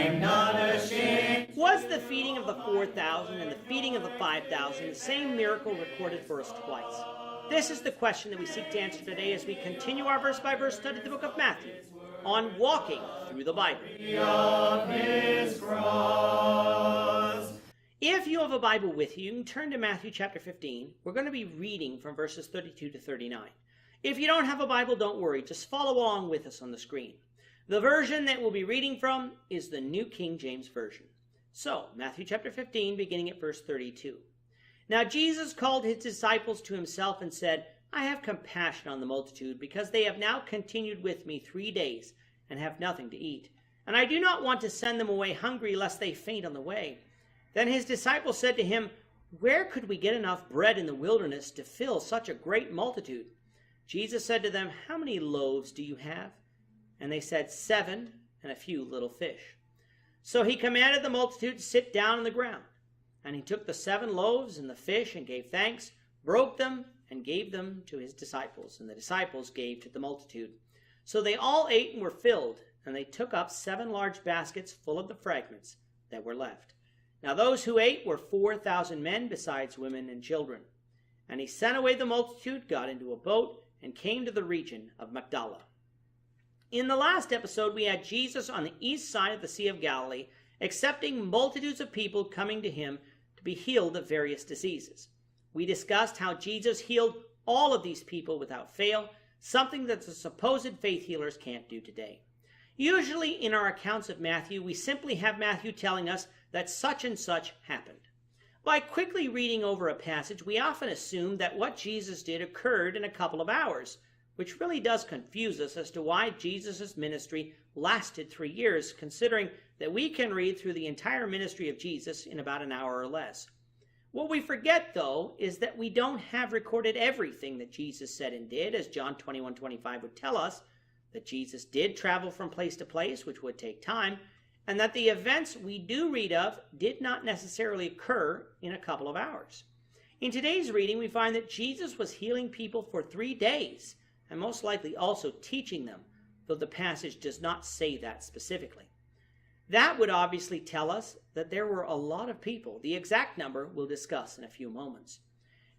I'm not ashamed. Was the feeding of the 4,000 and the feeding of the 5,000 the same miracle recorded for us twice? This is the question that we seek to answer today as we continue our verse-by-verse study of the book of Matthew on walking through the Bible. Of his cross. If you have a Bible with you, you can turn to Matthew chapter 15. We're going to be reading from verses 32 to 39. If you don't have a Bible, don't worry. Just follow along with us on the screen. The version that we'll be reading from is the New King James Version. So, Matthew chapter 15, beginning at verse 32. Now Jesus called his disciples to himself and said, I have compassion on the multitude, because they have now continued with me 3 days and have nothing to eat. And I do not want to send them away hungry, lest they faint on the way. Then his disciples said to him, Where could we get enough bread in the wilderness to fill such a great multitude? Jesus said to them, How many loaves do you have? And they said, 7, and a few little fish. So he commanded the multitude to sit down on the ground. And he took the 7 loaves and the fish and gave thanks, broke them, and gave them to his disciples. And the disciples gave to the multitude. So they all ate and were filled, and they took up 7 large baskets full of the fragments that were left. Now those who ate were 4,000 men, besides women and children. And he sent away the multitude, got into a boat, and came to the region of Magdala. In the last episode, we had Jesus on the east side of the Sea of Galilee, accepting multitudes of people coming to him to be healed of various diseases. We discussed how Jesus healed all of these people without fail, something that the supposed faith healers can't do today. Usually in our accounts of Matthew, we simply have Matthew telling us that such and such happened. By quickly reading over a passage, we often assume that what Jesus did occurred in a couple of hours, which really does confuse us as to why Jesus' ministry lasted 3 years, considering that we can read through the entire ministry of Jesus in about an hour or less. What we forget, though, is that we don't have recorded everything that Jesus said and did, as John 21:25 would tell us, that Jesus did travel from place to place, which would take time, and that the events we do read of did not necessarily occur in a couple of hours. In today's reading, we find that Jesus was healing people for 3 days, and most likely also teaching them, though the passage does not say that specifically. That would obviously tell us that there were a lot of people. The exact number we'll discuss in a few moments.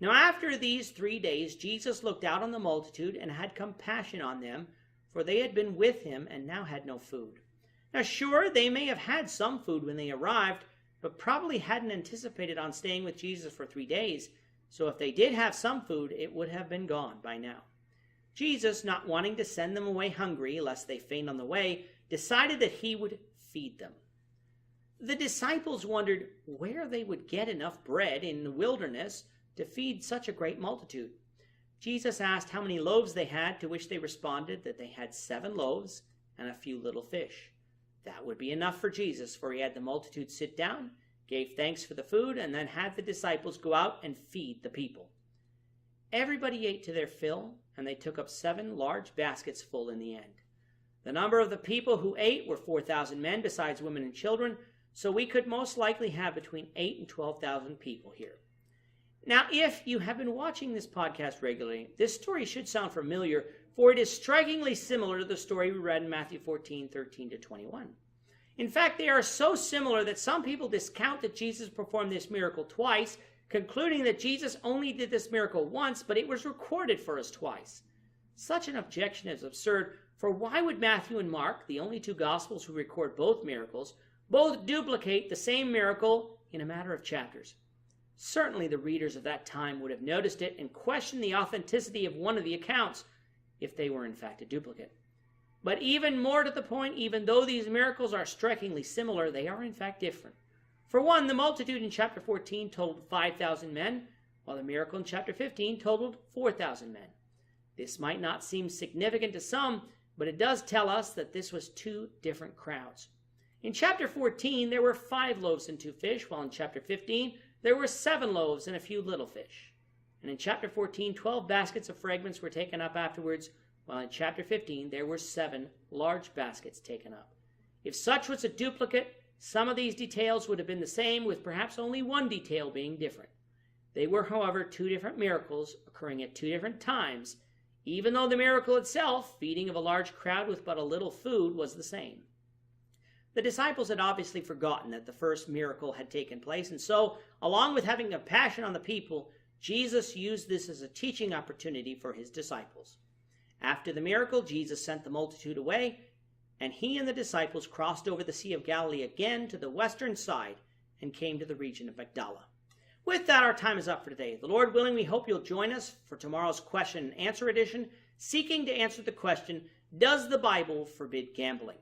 Now after these 3 days, Jesus looked out on the multitude and had compassion on them, for they had been with him and now had no food. Now sure, they may have had some food when they arrived, but probably hadn't anticipated on staying with Jesus for 3 days, so if they did have some food, it would have been gone by now. Jesus, not wanting to send them away hungry, lest they faint on the way, decided that he would feed them. The disciples wondered where they would get enough bread in the wilderness to feed such a great multitude. Jesus asked how many loaves they had, to which they responded that they had 7 loaves and a few little fish. That would be enough for Jesus, for he had the multitude sit down, gave thanks for the food, and then had the disciples go out and feed the people. Everybody ate to their fill, and they took up 7 large baskets full in the end. The number of the people who ate were 4,000 men, besides women and children, so we could most likely have between 8,000 and 12,000 people here. Now, if you have been watching this podcast regularly, this story should sound familiar, for it is strikingly similar to the story we read in Matthew 14:13 to 21. In fact, they are so similar that some people discount that Jesus performed this miracle twice, concluding that Jesus only did this miracle once, but it was recorded for us twice. Such an objection is absurd, for why would Matthew and Mark, the only 2 Gospels who record both miracles, both duplicate the same miracle in a matter of chapters? Certainly the readers of that time would have noticed it and questioned the authenticity of one of the accounts, if they were in fact a duplicate. But even more to the point, even though these miracles are strikingly similar, they are in fact different. For one, the multitude in chapter 14 totaled 5,000 men, while the miracle in chapter 15 totaled 4,000 men. This might not seem significant to some, but it does tell us that this was 2 different crowds. In chapter 14, there were 5 loaves and 2 fish, while in chapter 15, there were 7 loaves and a few little fish. And in chapter 14, 12 baskets of fragments were taken up afterwards, while in chapter 15, there were 7 large baskets taken up. If such was a duplicate, some of these details would have been the same, with perhaps only one detail being different. They were, however, 2 different miracles occurring at 2 different times, even though the miracle itself, feeding of a large crowd with but a little food, was the same. The disciples had obviously forgotten that the first miracle had taken place, and so, along with having compassion on the people, Jesus used this as a teaching opportunity for his disciples. After the miracle, Jesus sent the multitude away, and he and the disciples crossed over the Sea of Galilee again to the western side and came to the region of Magdala. With that, our time is up for today. The Lord willing, we hope you'll join us for tomorrow's question and answer edition, seeking to answer the question, does the Bible forbid gambling?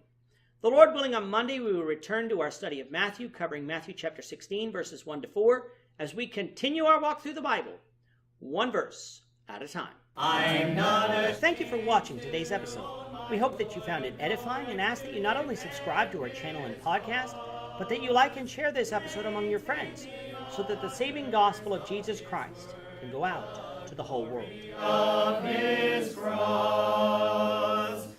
The Lord willing, on Monday, we will return to our study of Matthew, covering Matthew chapter 16, verses 1 to 4, as we continue our walk through the Bible, one verse at a time. I'm not ashamed. Thank you for watching today's episode. We hope that you found it edifying and ask that you not only subscribe to our channel and podcast, but that you like and share this episode among your friends, so that the saving gospel of Jesus Christ can go out to the whole world. Of his cross.